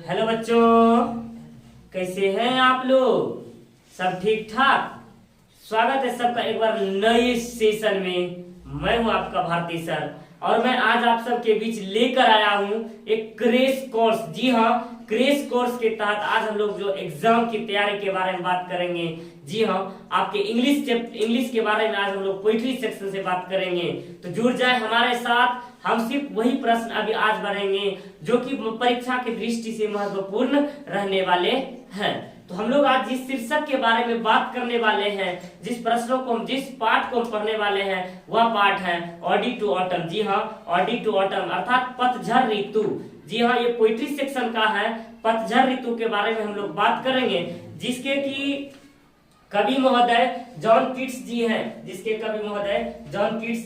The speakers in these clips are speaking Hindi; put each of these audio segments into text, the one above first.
हेलो बच्चों, कैसे हैं आप लोग? सब ठीक ठाक? स्वागत है सबका एक बार नए सेशन में। मैं हूं आपका भारती सर और मैं आज आप सबके बीच लेकर आया हूं एक क्रैश कोर्स। जी हाँ, क्रैश कोर्स के तहत आज हम लोग जो एग्जाम की तैयारी के बारे में बात करेंगे। जी हाँ, आपके इंग्लिश के बारे में आज हम लोग पोइट्री सेक्शन से बात करेंगे। तो जुड़ जाए हमारे साथ। हम सिर्फ वही प्रश्न अभी आज बढ़ेंगे जो कि परीक्षा की दृष्टि से महत्वपूर्ण रहने वाले हैं। तो हम लोग आज जिस शीर्षक के बारे में बात करने वाले हैं, जिस पाठ को हम पढ़ने वाले हैं, वह पाठ है ऑडी टू ऑटम। जी हाँ, ऑडी टू ऑटम अर्थात पतझड़ ऋतु। जी हाँ, ये पोइट्री सेक्शन का है। पतझड़ ऋतु के बारे में हम लोग बात करेंगे, जिसके की कवि महोदय जॉन कीट्स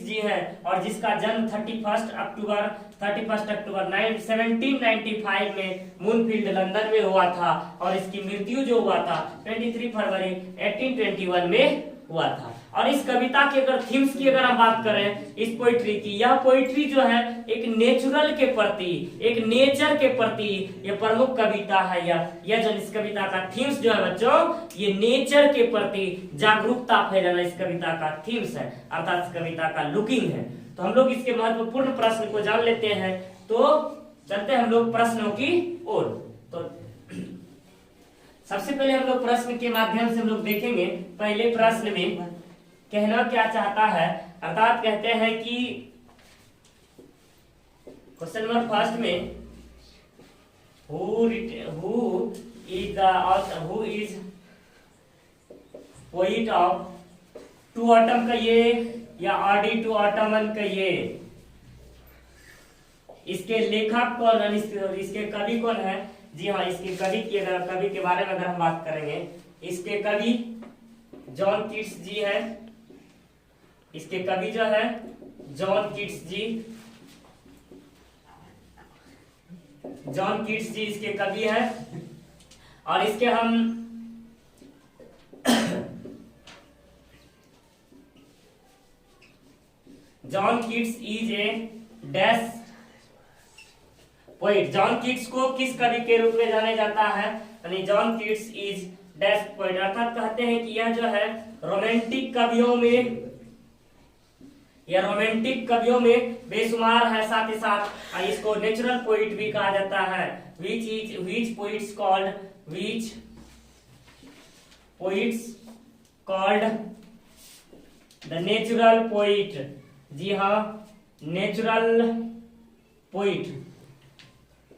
जी हैं, और जिसका जन्म 31 अक्टूबर 1795 में मूनफील्ड लंदन में हुआ था और इसकी मृत्यु जो हुआ था 23 फरवरी 1821 में हुआ था। और इस कविता के अगर थीम्स की अगर हम बात करें, इस पोइट्री की, यह पोइट्री जो है एक नेचुरल के प्रति, एक नेचर के प्रति यह प्रमुख कविता है। यह जो इस कविता का थीम्स जो है बच्चों, ये नेचर के प्रति जागरूकता फैलाना इस कविता का थीम्स है, अर्थात इस कविता का लुकिंग है। तो हम लोग इसके महत्वपूर्ण प्रश्न को जान लेते हैं। तो चलते हैं हम लोग प्रश्नों की ओर। तो सबसे पहले हम लोग प्रश्न के माध्यम से हम लोग देखेंगे। पहले प्रश्न में कहना क्या चाहता है, अर्थात कहते हैं कि क्वेश्चन नंबर फर्स्ट में who is poet of to autumn का ये या ऑडी टू ऑटमन का ये, इसके लेखक कौन, इसके कवि कौन है? जी हाँ, इसके कवि के बारे में अगर हम बात करेंगे, इसके कवि जॉन कीट्स जी है। इसके कवि जो है जॉन कीट्स जी इसके कवि है। और इसके हम John Keats is a dash poet. John Keats को किस कवि के रूप में जाना जाता है? यानी John Keats is dash poet, अर्थात कहते हैं कि यह जो है रोमांटिक कवियों में बेशुमार है। साथ ही साथ इसको नेचुरल पोइट भी कहा जाता है। which poets called the natural poet। जी हाँ, नेचुरल पोइट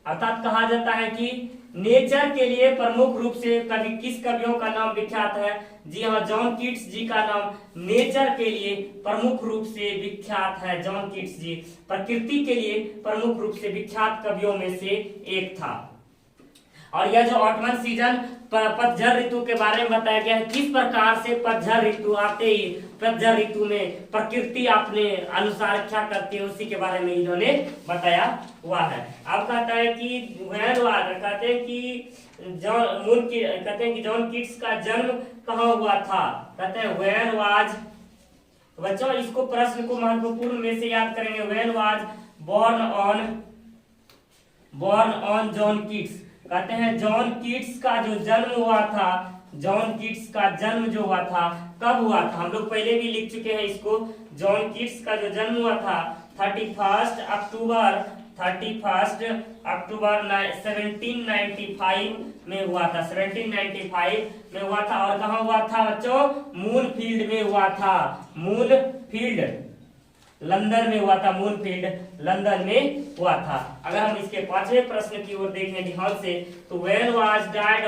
अर्थात कहा जाता है कि नेचर के लिए प्रमुख रूप से किस कवियों का नाम विख्यात है? जी हाँ, जॉन कीट्स जी का नाम नेचर के लिए प्रमुख रूप से विख्यात है। जॉन कीट्स जी प्रकृति के लिए प्रमुख रूप से विख्यात कवियों में से एक था। और यह जो ऑटमन सीजन पतझड़ ऋतु के बारे में बताया गया है, किस प्रकार से पतझड़ ऋतु आते ही पतझड़ ऋतु में प्रकृति अपने अनुसार क्या करती है, उसी के बारे में इन्होंने बताया हुआ है। अब कहता है कि कहते हैं कि जॉन कीट्स का जन्म कहाँ हुआ था? कहते हैं व्हेन वाज, बच्चों इसको प्रश्न को महत्वपूर्ण में से याद करेंगे। When was born on John Keats, कहते हैं जॉन कीट्स का जो जन्म हुआ था, जॉन कीट्स का जन्म जो हुआ था कब हुआ था? हम लोग पहले भी लिख चुके हैं इसको। जॉन कीट्स का जो जन्म हुआ था 31 अक्टूबर 1795 में हुआ था। 1795 में हुआ था। और कहाँ हुआ था बच्चों? मूनफील्ड में हुआ था। मूनफील्ड लंदन में हुआ था। मूनफील्ड लंदन में हुआ था। अगर हम इसके पांचवें प्रश्न की ओर देखें ध्यान से, तो when was died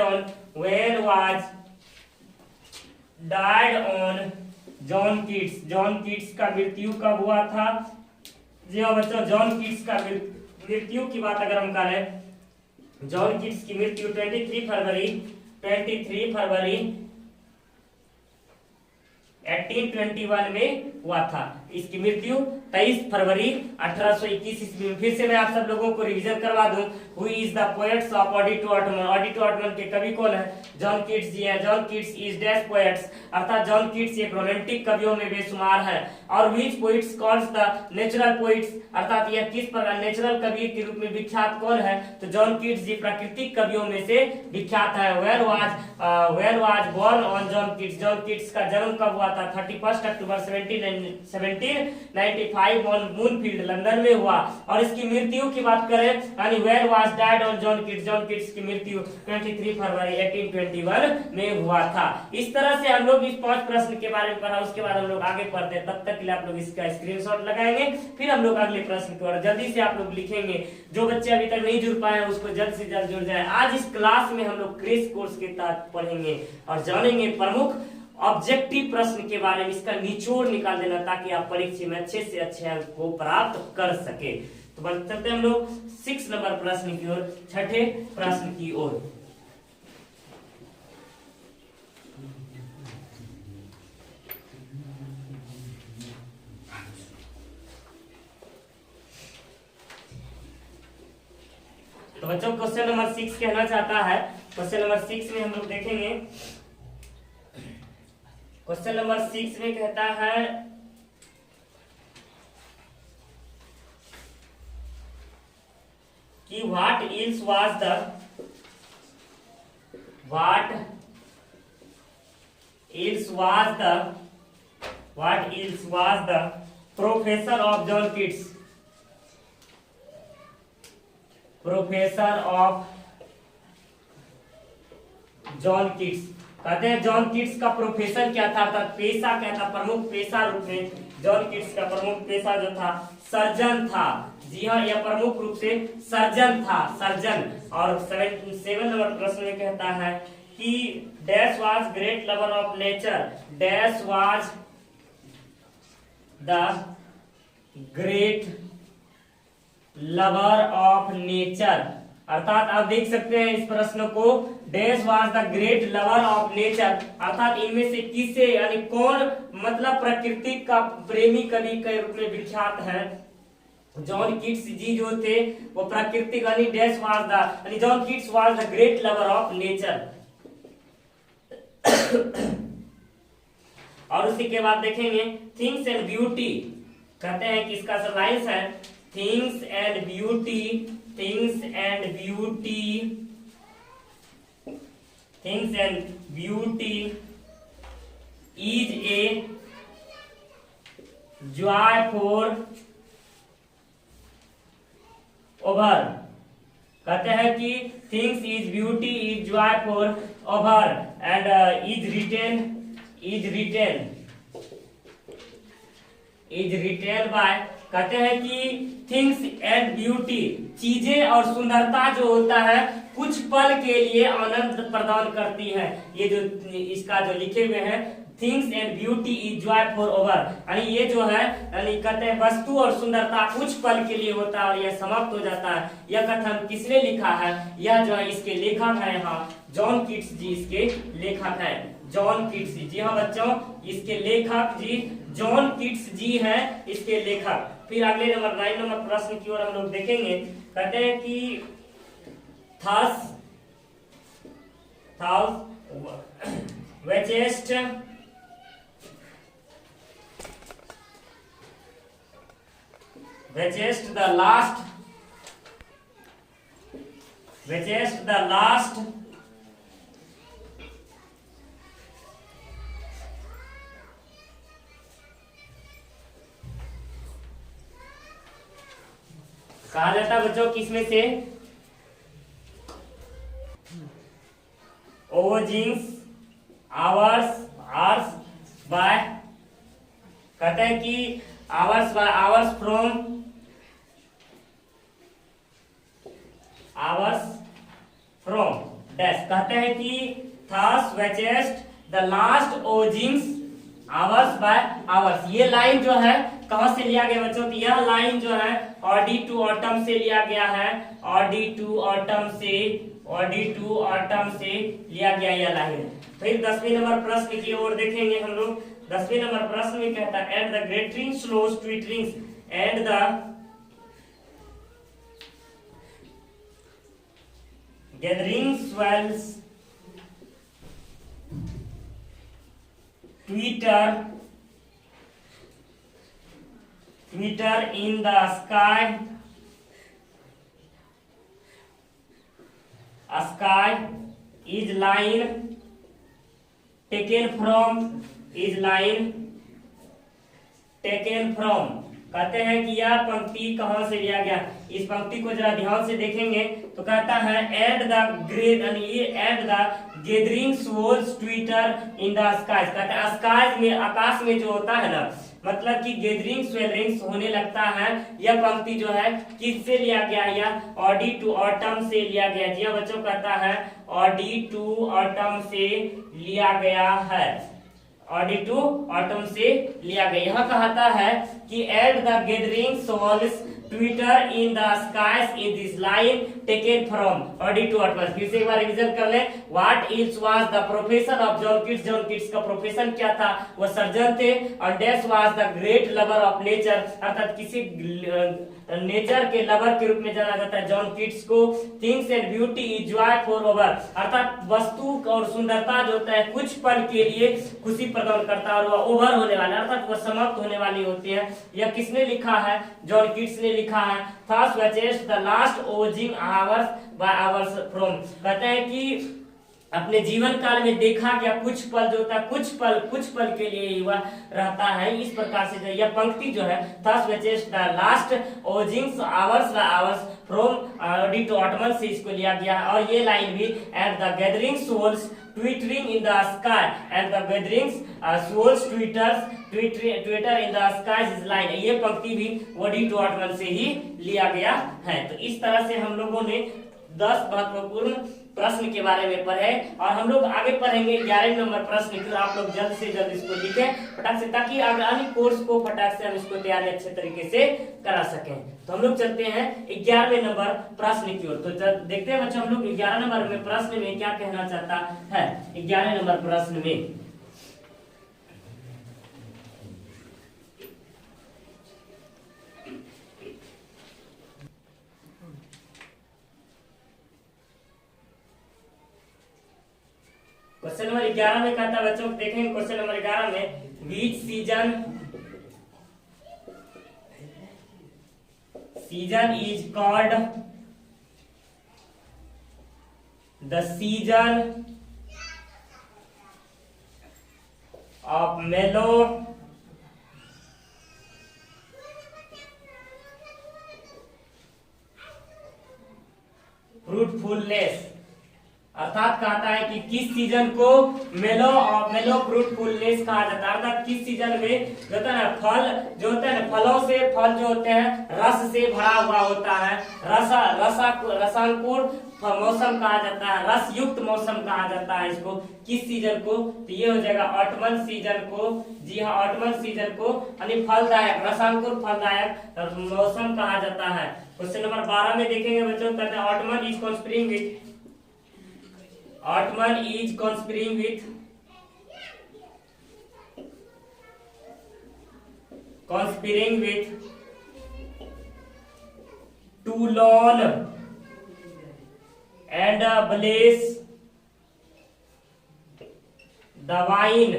on John Keats, John Keats का मृत्यु कब हुआ था? जी हाँ बच्चों, जॉन कीट्स का मृत्यु की बात अगर हम करें, जॉन कीट्स की मृत्यु 23 फरवरी 1821 में हुआ था। इसकी मृत्यु 23 फरवरी 1821 ईस्वी में। फिर से मैं आप सब लोगों को रिवीजन करवा दूं, who is the poets of ode to autumn. Ode to autumn के कवि कौन है? जॉन कीट्स जी हैं। John Keats is dash poets, अर्थात जॉन कीट्स एक रोमांटिक कवियों में बेशुमार है। और which poets calls the natural poets, अर्थात यह किस प्रकार नेचुरल कवि के रूप में विख्यात कौन है? तो जॉन कीट्स जी प्राकृतिक कवियों में से विख्यात है। Where was born on John Keats, John Keats का जन्म कब हुआ था? 31 अक्टूबर 1795 ऑन मूनफील्ड, लंदन में हुआ। और इसकी मृत्यु की बात करें यानी where was died on John Keats, John Keats की मृत्यु 23 फरवरी 1821 में हुआ था। इस तरह से हम लोग इस 5 प्रश्न के बारे में पढ़ा, उसके बाद हम लोग आगे पढ़ते हैं। तब तक के लिए आप लोग इसका स्क्रीनशॉट लगाएंगे, फिर हम लोग अगले प्रश्न की ओर जल्दी से आप लोग लिखेंगे। जो बच्चे अभी तक नहीं जुड़ पाए हैं उसको जल्द से जल्द जुड़ जाए। आज इस क्लास में हम लोग क्रैश कोर्स के तहत पढ़ेंगे और जानेंगे प्रमुख ऑब्जेक्टिव प्रश्न के बारे में, इसका निचोड़ निकाल देना ताकि आप परीक्षा में अच्छे से अच्छे अंक को प्राप्त कर सके। तो बढ़ चलते हम लोग 6 नंबर प्रश्न की ओर, छठे प्रश्न की ओर। तो बच्चों क्वेश्चन नंबर 6 कहना चाहता है। क्वेश्चन नंबर 6 में हम लोग देखेंगे, क्वेश्चन नंबर 6 में कहता है कि what ills was the professor of John Keats, professor of John Keats. कहते हैं जॉन कीट्स का प्रोफेशन क्या था, अर्थात पेशा क्या था, प्रमुख पेशा रूप में जॉन कीट्स का प्रमुख पेशा जो था सर्जन था। जी हाँ, यह प्रमुख रूप से सर्जन था, सर्जन। और 7 नंबर प्रश्न में कहता है कि dash was great lover of nature, dash was the great lover of nature, अर्थात आप देख सकते हैं इस प्रश्न को, dash was the great lover of nature, अर्थात इनमें से किसे यानी कौन मतलब प्रकृति का प्रेमी कवि के रूप में विख्यात है? जॉन कीट्स जी जो थे वो प्राकृतिक यानी डैश वाज द यानी John Keats was the great lover of nature. और उसी के बाद देखेंगे थिंग्स एंड ब्यूटी, कहते हैं कि इसका लाइन्स है things and beauty, things and beauty is a joy for over, कहते हैं कि things is beauty is Joy for over and is written by, कहते हैं कि थिंग्स एंड ब्यूटी चीजें और सुंदरता जो होता है कुछ पल के लिए आनंद प्रदान करती है। ये जो इसका जो लिखे हुए हैं things and beauty is Joy for over, यानी ये जो है यानी कहते हैं वस्तु और सुंदरता कुछ पल के लिए होता है और यह समाप्त हो जाता है। यह कथन किसने लिखा है? यह जो है इसके लेखक है यहाँ जॉन कीट्स जी, इसके लेखक है जॉन कीट्स जी। हाँ बच्चों, इसके लेखक जी जॉन कीट्स जी हैं, इसके लेखक। फिर अगले नंबर 9 नंबर प्रश्न की ओर हम लोग देखेंगे। कहते हैं कि whichest the last कहा जाता है बच्चों किसमें से? ओजिंग्स आवर्स बाय, कहते हैं कि आवर्स फ्रॉम डैश, कहते हैं कि thus watchest the last oozings hours by hours. ये लाइन जो है कहां से लिया गया बच्चों? तो यह लाइन जो है ऑडी टू ऑटम से लिया गया है, ऑडी टू ऑटम से लिया गया यह लाइन। फिर 10वें नंबर प्रश्न की ओर देखेंगे हम लोग। 10वें नंबर प्रश्न में कहता है and the gathering swallows twitterings and the gathering swells Twitter in the sky is line taken from कहते हैं कि यह पंक्ति कहां से लिया गया। इस पंक्ति को जरा ध्यान से देखेंगे तो कहता है and the gathering swells Twitter in the skies, कहते हैं स्काइज में आकाश में जो होता है ना, मतलब कि गैदरिंग स्वेलिंग्स होने लगता है। यह पंक्ति जो है किससे लिया गया, या ऑडी टू ऑटम से लिया गया। जी हाँ बच्चों, कहता है ऑडी टू ऑटम से लिया गया है, ऑडी टू ऑटम से लिया गया। यह कहता है कि eight the gathering swells Twitter in the skies is this line taken from ode to autumn. फिर से एक बार रिवीजन कर ले। What else was the profession of John Keats? John Keats का प्रोफेशन क्या था? वह सर्जन थे। और Dash was the great lover of nature, अर्थात किसी नेचर के लवर के रूप में जाना जाता है जॉन कीट्स को। Things and beauty is Joy for over, अर्थात वस्तु और सुंदरता जो होता है कुछ पल के लिए खुशी प्रदान करता है और वह ओवर होने वाला, अर्थात वह समाप्त होने वाली होती है। यह किसने लिखा है? जॉन कीट्स ने लिखा है। Thus watches the last oozing hours by hours from, कहते हैं कि अपने जीवन काल में देखा गया कुछ पल जो होता है कुछ पल के लिए ही वह रहता है। इस प्रकार से जो यह पंक्ति जो है Thus watches the last oozing hours by hours from ode to autumn से इसको लिया गया है। और ये लाइन भी at the gathering swells twittering in the sky, and the gathering swells Twitter in the skies is line, ये पंक्ति भी ऑडी टू ऑटम से ही लिया गया है। तो इस तरह से हम लोगों ने 10 महत्वपूर्ण प्रश्न के बारे में पढ़े और हम लोग आगे पढ़ेंगे 11वें नंबर प्रश्न की। आप लोग जल्द से जल्द इसको लिखें फटाक से, ताकि आगामी कोर्स को फटाक से हम इसको तैयारी अच्छे तरीके से करा सकें। तो हम लोग चलते हैं 11वें नंबर प्रश्न की ओर। तो देखते हैं बच्चों हम लोग 11 नंबर में प्रश्न में क्या कहना चाहता है। 11वें नंबर प्रश्न में क्वेश्चन नंबर 11 में कहता है बच्चों, देखेंगे क्वेश्चन नंबर 11 में beach season is called the season of mellow fruitfulness, अर्थात कहता है कि किस सीजन को मेलो फ्रूटफुलनेस कहा जाता है। अर्थात किस सीजन में जो होता है ना फल जो होता है ना, फलों से फल जो होते हैं रस से भरा हुआ होता है, रसांकुर मौसम कहा जाता है, रस युक्त मौसम कहा जाता है इसको। किस सीजन को? तो ये हो जाएगा ऑटमन सीजन को। जी हाँ, ऑटमन सीजन को यानी फलदायक रसांकुर फलदायक मौसम कहा जाता है। क्वेश्चन नंबर 12 में देखेंगे बच्चों, कहते हैं autumn is conspiring with to learn and bless the wine,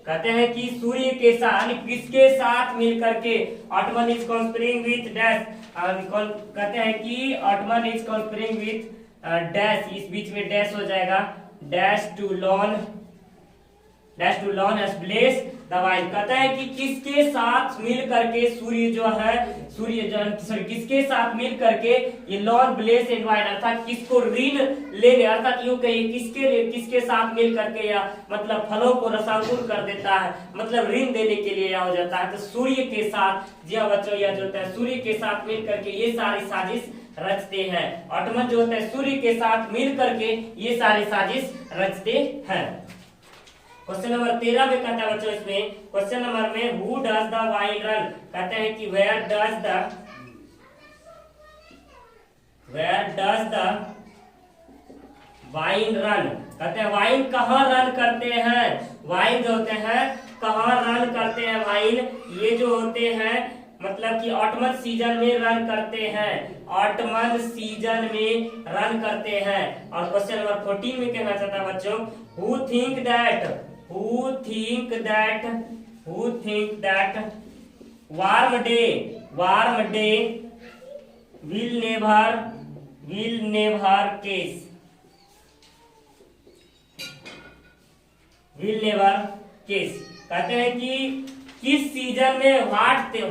कहते हैं कि सूर्य के साथ किसके साथ मिलकर के autumn is conspiring with dash, कहते हैं कि autumn is conspiring with dash, इस बीच में डैश हो जाएगा, dash to lawn as bless the vine, कहता है कि किसके साथ मिल करके सूर्य जो किसके साथ मिल करके ये लॉन ब्लेस एंड वाइन, अर्थात किसको ऋण लेने, अर्थात यूं कहिए किसके साथ मिल करके या मतलब फलों को रसांकुर कर देता है, मतलब ऋण देने के लिए हो जाता है। तो सूर्य के साथ, जी हाँ बच्चों, यह जो होता है सूर्य के साथ मिल करके ये सारी साजिश रचते हैं। ऑटमन जो होता है सूर्य के साथ मिल करके ये सारी साजिश रचते हैं। क्वेश्चन नंबर 13 में कहता है बच्चों, इसमें क्वेश्चन नंबर में who does the vine run, कहते हैं कि where does the vine run, कहते हैं वाइन कहाँ रन करते हैं, वाइन जो होते हैं कहाँ रन करते हैं, वाइन ये जो होते हैं मतलब कि ऑटमन सीजन में रन करते हैं, ऑटमन सीजन में रन करते हैं। और क्वेश्चन नंबर 14 में कहना चाहता है बच्चों, who think that warm day will never case. कहते हैं कि किस सीजन में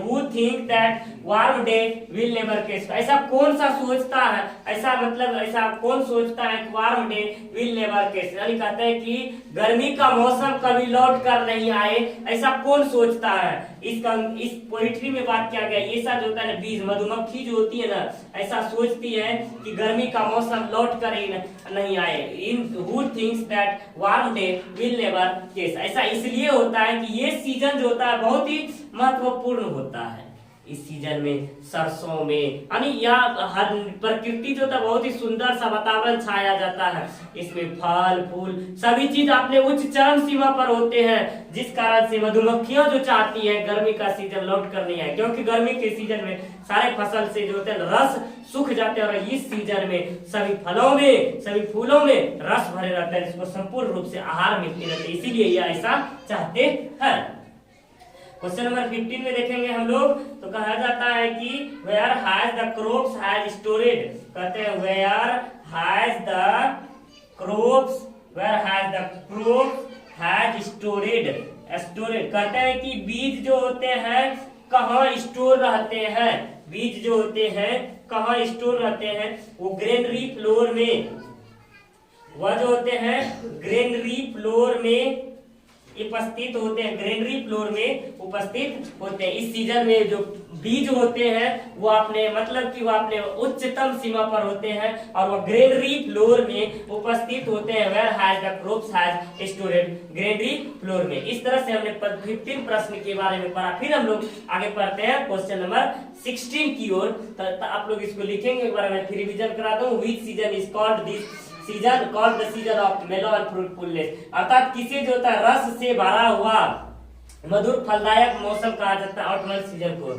who think that warm day will never case, ऐसा कौन सा सोचता है, ऐसा मतलब ऐसा कौन सोचता है कि warm day will never case, यानी कहते हैं कि गर्मी का मौसम कभी लौट कर नहीं आए, ऐसा कौन सोचता है। इस पोइट्री में बात किया गया, ये सा जो होता है ना बीज मधुमक्खी जो होती है ना, ऐसा सोचती है कि गर्मी का मौसम लौट कर ही नहीं आए। Who thinks that warm day will never case, ऐसा इसलिए होता है कि ये सीजन जो होता है बहुत ही महत्वपूर्ण होता है। इस सीजन में सरसों में यानी या हर प्रकृति जो था बहुत ही सुंदर सा वातावरण छाया जाता है, इसमें फल फूल सभी चीज अपने उच्च चरम सीमा पर होते हैं, जिस कारण से मधुमक्खियां जो चाहती है गर्मी का सीजन लौट कर नहीं आए, क्योंकि गर्मी के सीजन में सारे फसल से जो होते हैं रस सूख जाते हैं और इस सीजन में सभी फलों में सभी फूलों में रस भरे रहते हैं, जिसको संपूर्ण रूप से आहार मिलती रहती है, इसीलिए यह ऐसा चाहते हैं। क्वेश्चन नंबर 15 में देखेंगे हम लोग, तो कहा जाता है कि where has the crops has stored, कहते हैं where has the crops has stored, कहते हैं कि बीज जो होते हैं कहाँ स्टोर रहते हैं, बीज जो होते हैं कहाँ स्टोर रहते हैं, वो ग्रेनरी फ्लोर में, वह जो होते हैं ग्रेनरी फ्लोर में उपस्थित होते हैं, ग्रेनरी फ्लोर में उपस्थित होते हैं। इस सीजन में जो बीज होते हैं वो अपने मतलब कि वो अपने उच्चतम सीमा पर होते हैं और वो ग्रेनरी फ्लोर में उपस्थित होते हैं। Where has the crops has stored, granary floor में। इस तरह से हमने 15 प्रश्न के बारे में पढ़ा। फिर हम लोग आगे पढ़ते हैं क्वेश्चन नंबर 16 की ओर। आप लोग इसको लिखेंगे, एक बार मैं फिर रिवीजन कराता हूँ। Which season is called this season called the season of मेलो एंड फ्रूटफुलनेस, अर्थात किसे जो होता है रस से भरा हुआ मधुर फलदायक मौसम कहा जाता है ऑटमन सीजन को।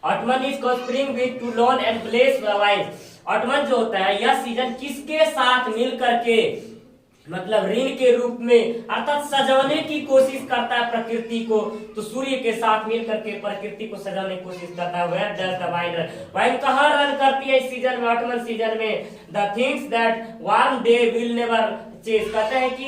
Ottoman is spring with two lawn and bless wine, ottoman जो होता है यह सीजन किसके साथ मिल करके मतलब ऋण के रूप में अर्थात सजाने की कोशिश करता है प्रकृति को, तो सूर्य के साथ मिल करके प्रकृति को सजाने की कोशिश करता है। Where does the vine run, vine कहाँ रन करती है इस सीजन में, ऑटमन सीजन में। The things that warm day will never change, कहते हैं कि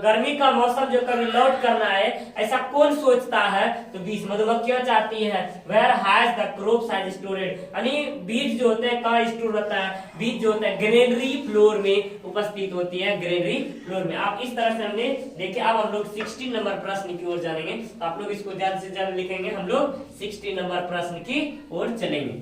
गर्मी का मौसम जो कभी लौट करना है ऐसा कौन सोचता है, तो बीज मधुमक्खियां चाहती है। Where has the crops has stored, यानी बीज जो होते हैं कहाँ स्टोर रहता है, बीज जो होता है ग्रेनरी फ्लोर में उपस्थित होती है, ग्रेनरी फ्लोर में। आप इस तरह से हमने देखे। अब हम लोग 16 नंबर प्रश्न की ओर जाएंगे, तो आप लोग इसको ज्यादा से ज्यादा लिखेंगे। हम लोग 16 नंबर प्रश्न की ओर चलेंगे।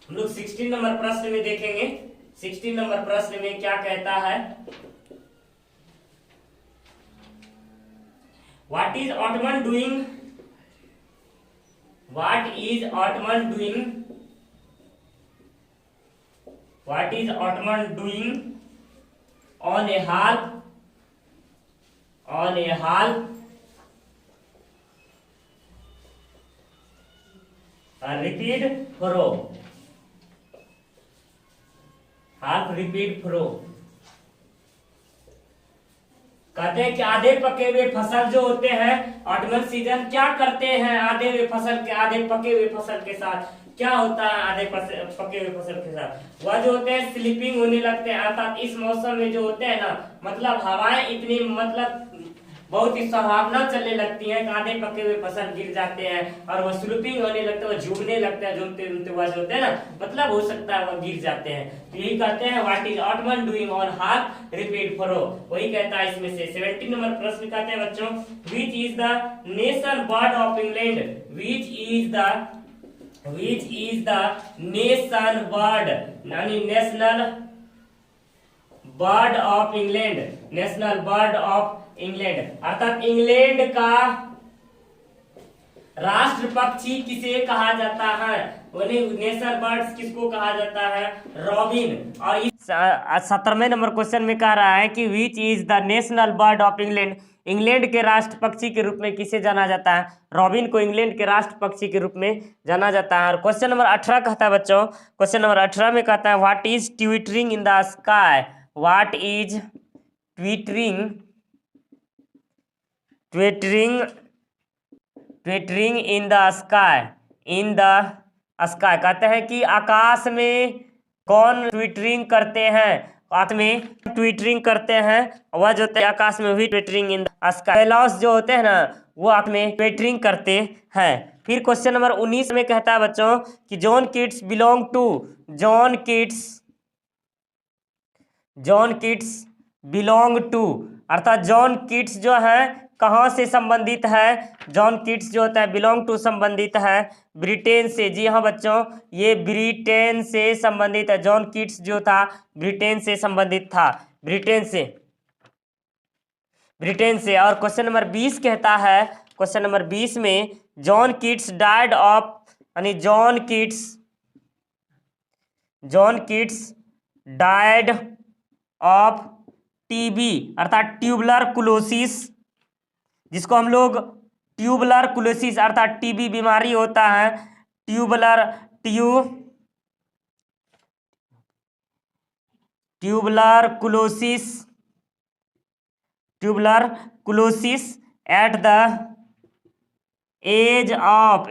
हम लोग 16 नंबर प्रश्न में देखेंगे। 16 नंबर प्रश्न में क्या कहता है, what is autumn doing, what is autumn doing, what is autumn doing on a hall, on a hall repeat furrow, half repeat furrow. कहते हैं कि आधे पके हुए फसल जो होते हैं ऑटमन सीजन क्या करते हैं, आधे पके हुए फसल के साथ क्या होता है, आधे पके हुए फसल के साथ वह जो होते हैं स्लीपिंग होने लगते हैं। अर्थात इस मौसम में जो होते हैं ना मतलब हवाएं इतनी मतलब बहुत ही संभावना चलने लगती है, आधे पके हुए फसल गिर जाते हैं और वह स्लीपिंग होने लगते हैं, वह झूमने लगते हैं, झूमते झूमते वह जो होते हैं ना मतलब हो सकता है वह गिर जाते हैं। तो यही कहते हैं what is autumn doing on half repeat furrow, वही कहता है इसमें से। 17 नंबर प्रश्न कहते हैं बच्चों, which is the nation bird of England, which is the which is the nation bird, यानी national bird of England, national bird of England, अर्थात इंग्लैंड का राष्ट्र पक्षी किसे कहा जाता है, नेशनल बर्ड्स किसको कहा जाता है, रॉबिन। और इस 17वें नंबर क्वेश्चन में कह रहा है कि विच is the national bird of England, England के राष्ट्र पक्षी के रूप में किसे जाना जाता है, रॉबिन को इंग्लैंड के राष्ट्र पक्षी के रूप में जाना जाता है। और क्वेश्चन नंबर 18 कहता है बच्चों, क्वेश्चन नंबर 18 में कहता है what is twittering in the sky, what is twittering twittering in the sky, in the sky, कहते हैं कि आकाश में कौन ट्विटरिंग करते हैं, आकाश में ट्विटरिंग करते हैं, वह जो होते हैं आकाश में भी ट्विटरिंग इन द स्काई, फेलॉस जो होते हैं ना वो आकाश में ट्विटरिंग करते हैं। फिर क्वेश्चन नंबर 19 में कहता है बच्चों कि John Keats belong to, John Keats belong to, अर्थात जॉन किट्स जो है कहाँ से संबंधित है, जॉन किट्स जो होता है बिलोंग टू संबंधित है ब्रिटेन से। जी हाँ बच्चों, ये ब्रिटेन से संबंधित है, जॉन किट्स जो था ब्रिटेन से संबंधित था, ब्रिटेन से। और क्वेश्चन नंबर 20 कहता है, क्वेश्चन नंबर 20 में जॉन किट्स डाइड ऑफ, यानी John Keats died of TB, अर्थात ट्यूबुलर क्लोसिस, जिसको हम लोग ट्यूबुलर क्लोसिस अर्थात टीबी बीमारी होता है, tuberculosis at the age of,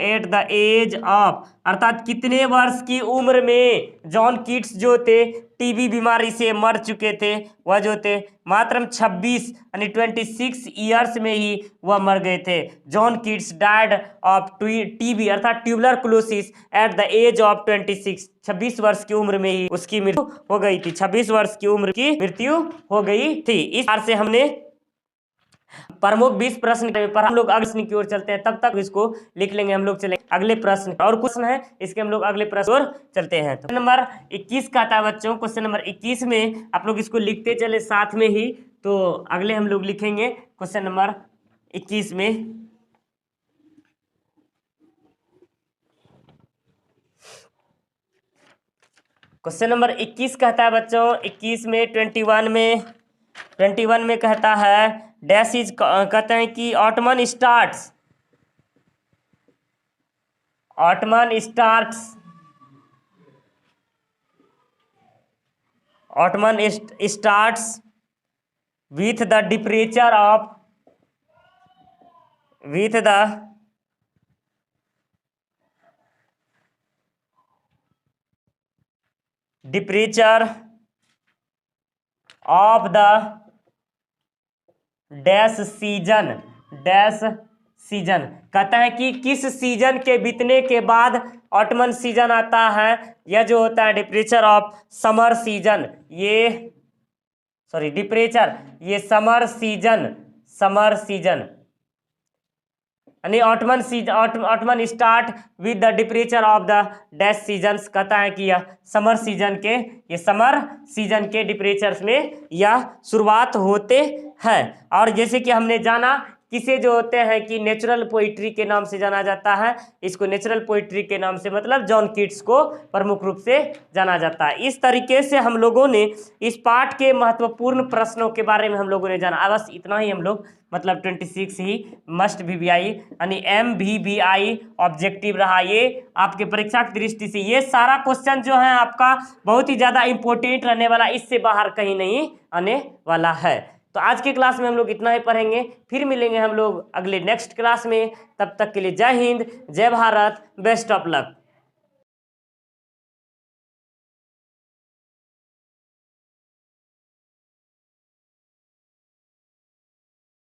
अर्थात कितने वर्ष की उम्र में जॉन किट्स जो थे टीबी बीमारी से मर चुके थे, वह जो थे मात्र 26 यानी 26 ईयर्स में ही वह मर गए थे। John Keats died of TB अर्थात tuberculosis at the age of 26 वर्ष की उम्र में ही उसकी मृत्यु हो गई थी, 26 वर्ष की उम्र की मृत्यु हो गई थी। इस प्रकार से हमने प्रमुख 20 प्रश्न पर हम लोग अगले प्रश्न की ओर चलते हैं, तब तक इसको लिख लेंगे, हम लोग चलेंगे अगले प्रश्न और क्वेश्चन है इसके हम लोग अगले प्रश्न और चलते हैं। तो नंबर 21 का था बच्चों, क्वेश्चन नंबर 21 में आप लोग इसको लिखते चले साथ में ही, तो अगले हम लोग लिखेंगे क्वेश्चन नंबर 21 में। क्वेश्चन नंबर 21 कहता है बच्चों, 21 में 21 में कहता है डैश इज, कहते हैं कि autumn starts with the departure of the dash season, कहता है कि किस सीजन के बीतने के बाद ऑटमन सीजन आता है, यह जो होता है डिपरेचर ऑफ समर सीजन, ये समर सीजन यानी autumn start with the departure of the dash seasons, कहता है कि यह समर सीजन के डिपरेचर्स में यह शुरुआत होते हैं। और जैसे कि हमने जाना किसे जो होते हैं कि नेचुरल पोइट्री के नाम से जाना जाता है, इसको नेचुरल पोइट्री के नाम से मतलब जॉन किट्स को प्रमुख रूप से जाना जाता है। इस तरीके से हम लोगों ने इस पाठ के महत्वपूर्ण प्रश्नों के बारे में हम लोगों ने जाना। बस इतना ही हम लोग मतलब 26 ही मस्ट VBI यानी MVBI ऑब्जेक्टिव रहा, ये आपके परीक्षा की दृष्टि से ये सारा क्वेश्चन जो है आपका बहुत ही ज़्यादा इंपॉर्टेंट रहने वाला, इससे बाहर कहीं नहीं आने वाला है। तो आज के क्लास में हम लोग इतना ही पढ़ेंगे, फिर मिलेंगे हम लोग अगले नेक्स्ट क्लास में। तब तक के लिए जय हिंद, जय भारत, बेस्ट ऑफ लक।